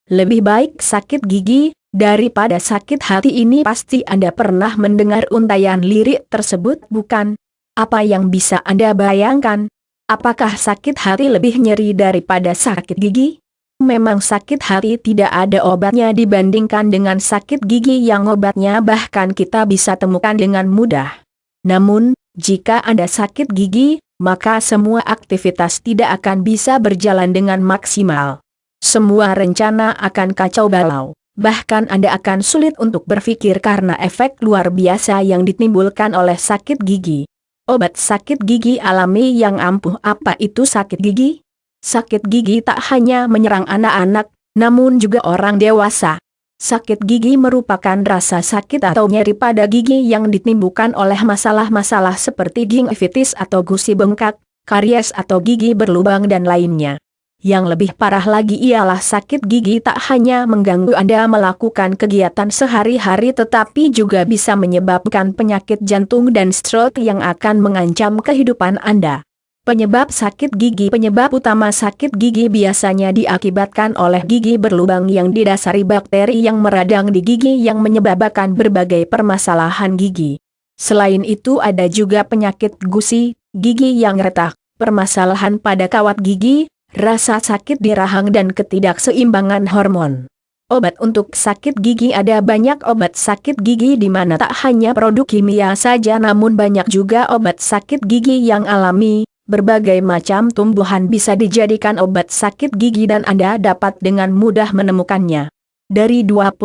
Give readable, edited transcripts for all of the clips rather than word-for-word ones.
Lebih baik sakit gigi daripada sakit hati. Ini pasti Anda pernah mendengar untayan lirik tersebut, bukan? Apa yang bisa Anda bayangkan? Apakah sakit hati lebih nyeri daripada sakit gigi? Memang sakit hati tidak ada obatnya dibandingkan dengan sakit gigi yang obatnya bahkan kita bisa temukan dengan mudah. Namun, jika Anda sakit gigi, maka semua aktivitas tidak akan bisa berjalan dengan maksimal. Semua rencana akan kacau balau. Bahkan Anda akan sulit untuk berpikir karena efek luar biasa yang ditimbulkan oleh sakit gigi. Obat sakit gigi alami yang ampuh. Apa itu sakit gigi? Sakit gigi tak hanya menyerang anak-anak, namun juga orang dewasa. Sakit gigi merupakan rasa sakit atau nyeri pada gigi yang ditimbulkan oleh masalah-masalah seperti gingivitis atau gusi bengkak, karies atau gigi berlubang dan lainnya. Yang lebih parah lagi ialah sakit gigi tak hanya mengganggu Anda melakukan kegiatan sehari-hari tetapi juga bisa menyebabkan penyakit jantung dan stroke yang akan mengancam kehidupan Anda. Penyebab sakit gigi. Penyebab utama sakit gigi biasanya diakibatkan oleh gigi berlubang yang didasari bakteri yang meradang di gigi yang menyebabkan berbagai permasalahan gigi. Selain itu ada juga penyakit gusi, gigi yang retak, permasalahan pada kawat gigi, rasa sakit di rahang dan ketidakseimbangan hormon. Obat untuk sakit gigi. Ada banyak obat sakit gigi di mana tak hanya produk kimia saja namun banyak juga obat sakit gigi yang alami. Berbagai macam tumbuhan bisa dijadikan obat sakit gigi dan Anda dapat dengan mudah menemukannya. Dari 21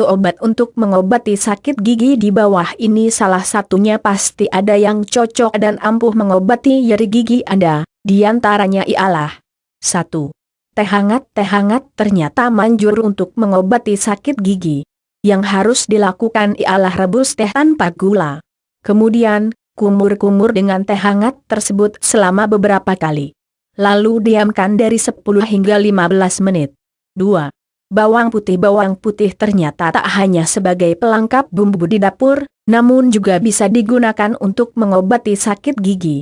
obat untuk mengobati sakit gigi di bawah ini salah satunya pasti ada yang cocok dan ampuh mengobati nyeri gigi Anda. Di antaranya ialah 1. Teh hangat. Teh hangat ternyata manjur untuk mengobati sakit gigi. Yang harus dilakukan ialah rebus teh tanpa gula. Kemudian, kumur-kumur dengan teh hangat tersebut selama beberapa kali. Lalu diamkan dari 10 hingga 15 menit. 2. Bawang putih. Bawang putih ternyata tak hanya sebagai pelengkap bumbu di dapur, namun juga bisa digunakan untuk mengobati sakit gigi.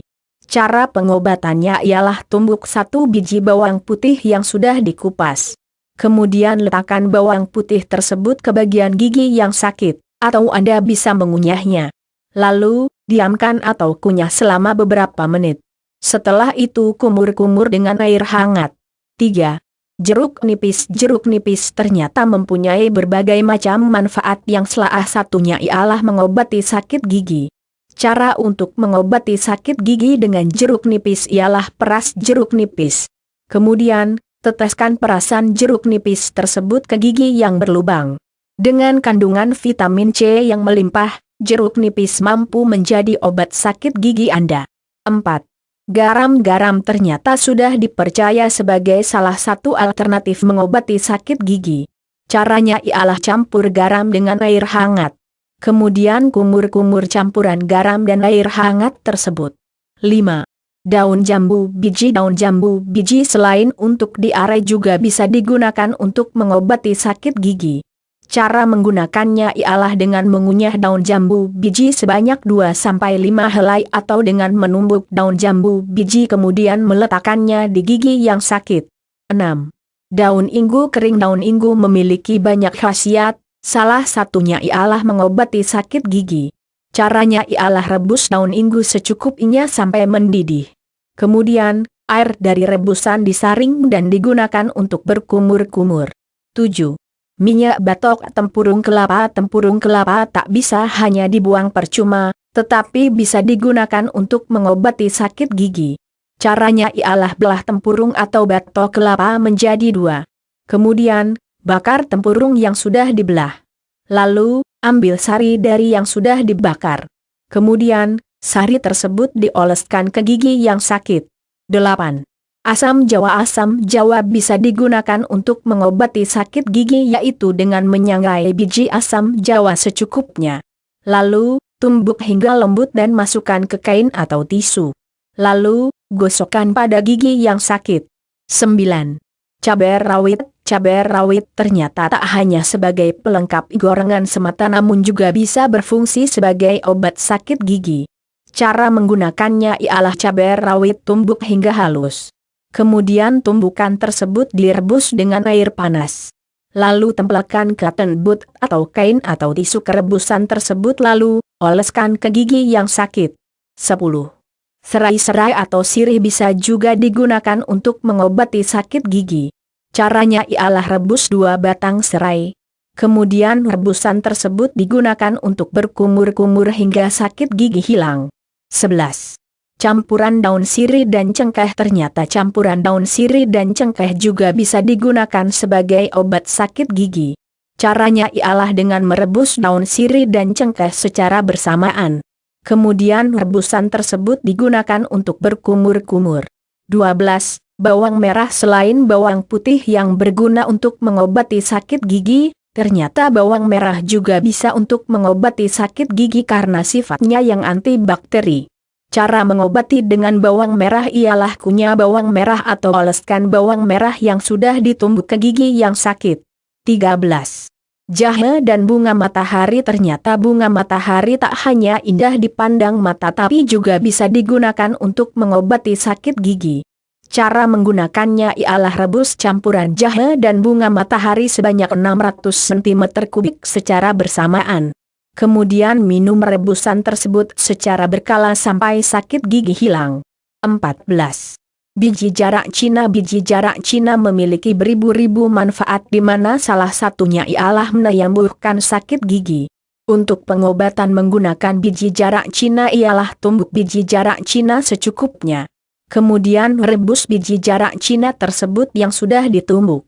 Cara pengobatannya ialah tumbuk 1 biji bawang putih yang sudah dikupas. Kemudian letakkan bawang putih tersebut ke bagian gigi yang sakit, atau Anda bisa mengunyahnya. Lalu, diamkan atau kunyah selama beberapa menit. Setelah itu kumur-kumur dengan air hangat. 3. Jeruk nipis. Jeruk nipis ternyata mempunyai berbagai macam manfaat yang salah satunya ialah mengobati sakit gigi. Cara untuk mengobati sakit gigi dengan jeruk nipis ialah peras jeruk nipis. Kemudian, teteskan perasan jeruk nipis tersebut ke gigi yang berlubang. Dengan kandungan vitamin C yang melimpah, jeruk nipis mampu menjadi obat sakit gigi Anda. 4. Garam. Garam ternyata sudah dipercaya sebagai salah satu alternatif mengobati sakit gigi. Caranya ialah campur garam dengan air hangat. Kemudian kumur-kumur campuran garam dan air hangat tersebut. 5. Daun jambu biji. Daun jambu biji selain untuk diare juga bisa digunakan untuk mengobati sakit gigi. Cara menggunakannya ialah dengan mengunyah daun jambu biji sebanyak 2-5 helai atau dengan menumbuk daun jambu biji kemudian meletakkannya di gigi yang sakit. 6. Daun inggu kering. Daun inggu memiliki banyak khasiat, salah satunya ialah mengobati sakit gigi. Caranya ialah rebus daun inggu secukupnya sampai mendidih. Kemudian, air dari rebusan disaring dan digunakan untuk berkumur-kumur. 7. Minyak batok tempurung kelapa. Tempurung kelapa tak bisa hanya dibuang percuma, tetapi bisa digunakan untuk mengobati sakit gigi. Caranya ialah belah tempurung atau batok kelapa menjadi 2. Kemudian, bakar tempurung yang sudah dibelah. Lalu, ambil sari dari yang sudah dibakar. Kemudian, sari tersebut dioleskan ke gigi yang sakit. 8. Asam jawa. Asam jawa bisa digunakan untuk mengobati sakit gigi yaitu dengan menyangrai biji asam jawa secukupnya. Lalu, tumbuk hingga lembut dan masukkan ke kain atau tisu. Lalu, gosokkan pada gigi yang sakit. 9. Cabai rawit. Cabai rawit ternyata tak hanya sebagai pelengkap gorengan semata namun juga bisa berfungsi sebagai obat sakit gigi. Cara menggunakannya ialah cabai rawit tumbuk hingga halus. Kemudian tumbukan tersebut direbus dengan air panas. Lalu tempelkan cotton bud atau kain atau tisu ke rebusan tersebut lalu oleskan ke gigi yang sakit. 10. Serai-serai atau sirih bisa juga digunakan untuk mengobati sakit gigi. Caranya ialah rebus 2 batang serai. Kemudian rebusan tersebut digunakan untuk berkumur-kumur hingga sakit gigi hilang. 11. Campuran daun sirih dan cengkeh. Ternyata campuran daun sirih dan cengkeh juga bisa digunakan sebagai obat sakit gigi. Caranya ialah dengan merebus daun sirih dan cengkeh secara bersamaan. Kemudian rebusan tersebut digunakan untuk berkumur-kumur. 12. Bawang merah. Selain bawang putih yang berguna untuk mengobati sakit gigi, ternyata bawang merah juga bisa untuk mengobati sakit gigi karena sifatnya yang antibakteri. Cara mengobati dengan bawang merah ialah kunyah bawang merah atau oleskan bawang merah yang sudah ditumbuk ke gigi yang sakit. 13. Jahe dan bunga matahari. Ternyata bunga matahari tak hanya indah dipandang mata tapi juga bisa digunakan untuk mengobati sakit gigi. Cara menggunakannya ialah rebus campuran jahe dan bunga matahari sebanyak 600 cm3 secara bersamaan. Kemudian minum rebusan tersebut secara berkala sampai sakit gigi hilang. 14. Biji jarak Cina. Biji jarak Cina memiliki beribu-ribu manfaat di mana salah satunya ialah menyembuhkan sakit gigi. Untuk pengobatan menggunakan biji jarak Cina ialah tumbuk biji jarak Cina secukupnya. Kemudian rebus biji jarak Cina tersebut yang sudah ditumbuk.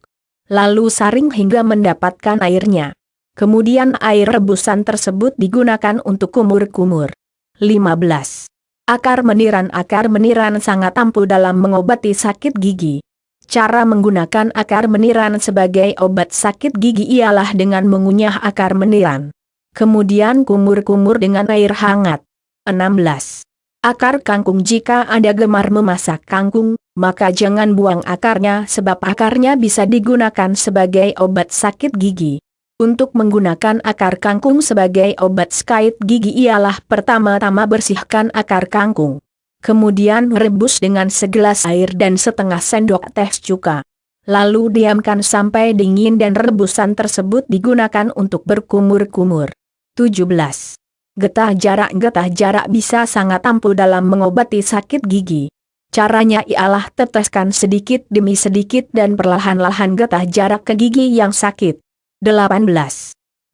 Lalu saring hingga mendapatkan airnya. Kemudian air rebusan tersebut digunakan untuk kumur-kumur. 15. Akar meniran. Akar meniran sangat ampuh dalam mengobati sakit gigi. Cara menggunakan akar meniran sebagai obat sakit gigi ialah dengan mengunyah akar meniran. Kemudian kumur-kumur dengan air hangat. 16. Akar kangkung. Jika Anda gemar memasak kangkung, maka jangan buang akarnya sebab akarnya bisa digunakan sebagai obat sakit gigi. Untuk menggunakan akar kangkung sebagai obat sakit gigi ialah pertama-tama bersihkan akar kangkung. Kemudian rebus dengan segelas air dan setengah sendok teh cuka. Lalu diamkan sampai dingin dan rebusan tersebut digunakan untuk berkumur-kumur. 17. Getah jarak. Getah jarak bisa sangat ampuh dalam mengobati sakit gigi. Caranya ialah teteskan sedikit demi sedikit dan perlahan-lahan getah jarak ke gigi yang sakit. 18.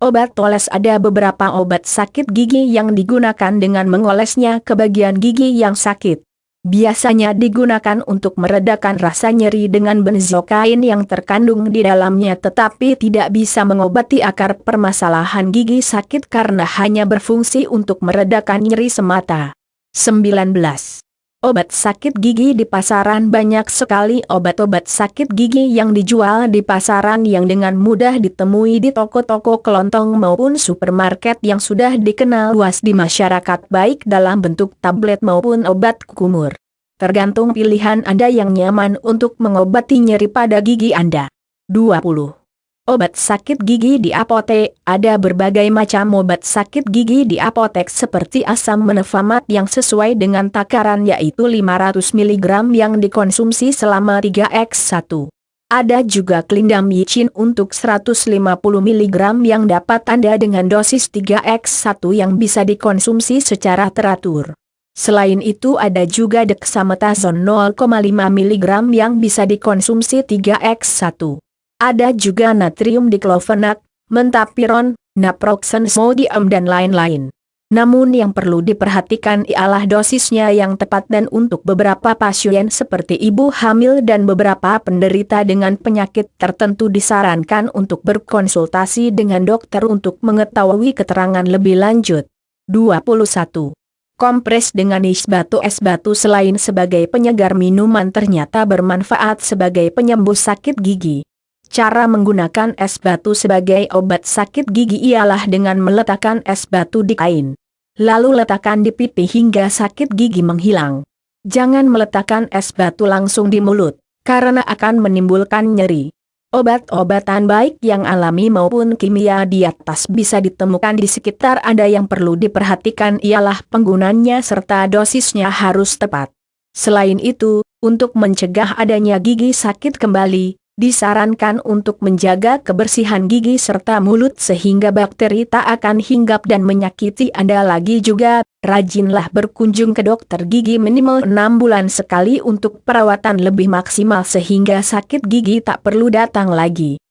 Obat oles. Ada beberapa obat sakit gigi yang digunakan dengan mengolesnya ke bagian gigi yang sakit. Biasanya digunakan untuk meredakan rasa nyeri dengan benzokain yang terkandung di dalamnya tetapi tidak bisa mengobati akar permasalahan gigi sakit karena hanya berfungsi untuk meredakan nyeri semata. 19. Obat sakit gigi di pasaran. Banyak sekali obat-obat sakit gigi yang dijual di pasaran yang dengan mudah ditemui di toko-toko kelontong maupun supermarket yang sudah dikenal luas di masyarakat baik dalam bentuk tablet maupun obat kumur. Tergantung pilihan Anda yang nyaman untuk mengobati nyeri pada gigi Anda. 20. Obat sakit gigi di apotek. Ada berbagai macam obat sakit gigi di apotek seperti asam menefamat yang sesuai dengan takaran yaitu 500 mg yang dikonsumsi selama 3x1. Ada juga Klindam Yicin untuk 150 mg yang dapat Anda dengan dosis 3x1 yang bisa dikonsumsi secara teratur. Selain itu ada juga Dexamethasone 0,5 mg yang bisa dikonsumsi 3x1. Ada juga natrium diklofenak, mentapiron, naproxen sodium dan lain-lain. Namun yang perlu diperhatikan ialah dosisnya yang tepat dan untuk beberapa pasien seperti ibu hamil dan beberapa penderita dengan penyakit tertentu disarankan untuk berkonsultasi dengan dokter untuk mengetahui keterangan lebih lanjut. 21. Kompres dengan es batu. Es batu selain sebagai penyegar minuman ternyata bermanfaat sebagai penyembuh sakit gigi. Cara menggunakan es batu sebagai obat sakit gigi ialah dengan meletakkan es batu di kain. Lalu letakkan di pipi hingga sakit gigi menghilang. Jangan meletakkan es batu langsung di mulut, karena akan menimbulkan nyeri. Obat-obatan baik yang alami maupun kimia di atas bisa ditemukan di sekitar Anda. Yang perlu diperhatikan ialah penggunaannya serta dosisnya harus tepat. Selain itu, untuk mencegah adanya gigi sakit kembali, Disarankan untuk menjaga kebersihan gigi serta mulut sehingga bakteri tak akan hinggap dan menyakiti Anda lagi juga. Rajinlah berkunjung ke dokter gigi minimal 6 bulan sekali untuk perawatan lebih maksimal sehingga sakit gigi tak perlu datang lagi.